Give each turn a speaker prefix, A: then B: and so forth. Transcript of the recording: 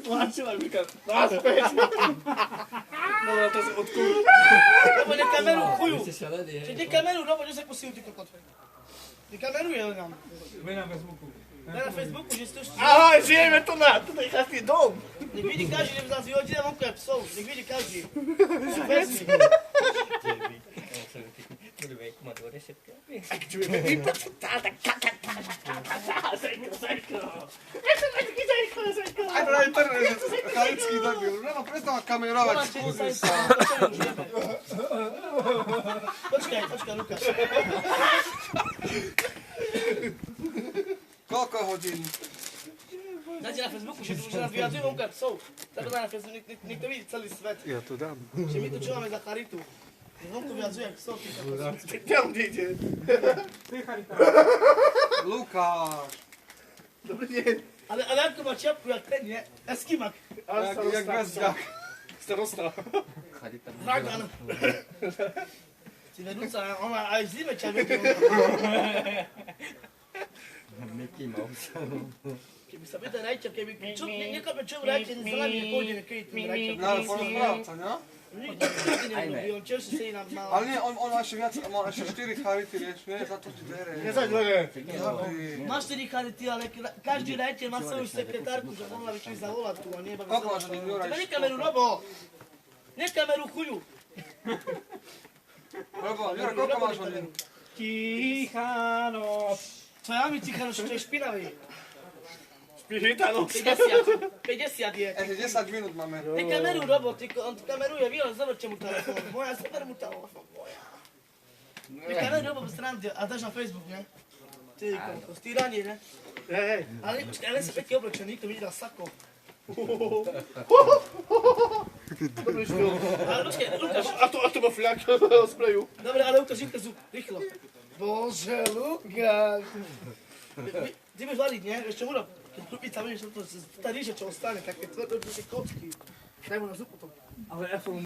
A: Tlačila Mika. Naspäť. Dobra, to sa odkúru.
B: Robo, nie kameru, chuju.
C: Jste šalený,
B: Či
C: hej?
B: nie kameru, Robo, že sa posíl, ty kokot. Ty kameruje nám.
D: Sme na Facebooku.
B: Daj na Facebooku, že si to ešte...
A: Ahoj, žijeme tu na, tu je chatný dom.
B: Nech vidí každý, že nás vyhodí na vonku jak psov. Nech vidí každý. Vezmi.
A: Tak čujeme vypaču, Zajko.
E: Aj na internet, chalický debil. No, prestáva kamerovať, skúsi sa.
B: Počkaj, Lukáš.
E: Koľko hodín?
B: Dajte na Facebooku, že nás vyjadzujú vonku jak psov. Tak daj na Facebooku, nech to vidí celý svet.
E: Ja to dám.
B: Že my tu čo máme za charitu. Vonku vyjadzujú jak psov.
A: Tam ide.
E: Lukáš.
A: Dobrý deň.
B: Ale ako má čiapku jak ten, nie? Eskimak.
E: Jak bezďak.
A: Starosta.
B: Dragan. Si vedúca, ona aj v zime ťa vedú.
C: Mickey Mouse.
B: Keby sa vedel rajča, keby... Čo, nekápe, čo rajča, nezlámi, nepôjde, nekryť tým rajča.
E: No, ale porozprávca, no?
B: Nikdy nerobí, on tiež si nám mal...
E: Ale nie, on má ešte viac, on má ešte 4 charity, vieš, nie? Za to ti dere.
A: Nezaďlene.
B: Máš 4 charity, ale každý rajča má svoju sekretárku, že mohla by či zavolať tu a nebaví sa.
E: Koľko máš hodín, Juraj?
B: Tebe nekameru, Robo! Nekameru, chuju!
E: Robo, Juraj, koľko máš hodín?
D: Tichá noc.
B: Čo ja mi tichá, no čo je špinavý.
A: Špihita noc.
B: 50 je.
E: Ešte 10 minút máme.
B: Nekameru, Robo, on kameruje, vyhoď, zavrčte mu telefón. Moja, zaber mu telefón, moja. Nekameru, Robo, srande, a dáš na Facebook, ne? Ty, kokos, ty rani, ne?
A: Hej.
B: Ale počkaj, ale si pekne oblečený, nikto vidí na sako.
A: Dobrý štýl.
B: Ale počkaj, Lukáš,
A: A to má fľak spreju.
B: dobre, ale ukáž zub, rýchlo. Bože, Lukáš. Ty budeš variť, nie? Vieš čo urob? Keď krupica vieš, tá ríže, čo ostane, také tvrdo, kocky. Daj mu na zub potom.
D: Ale ja som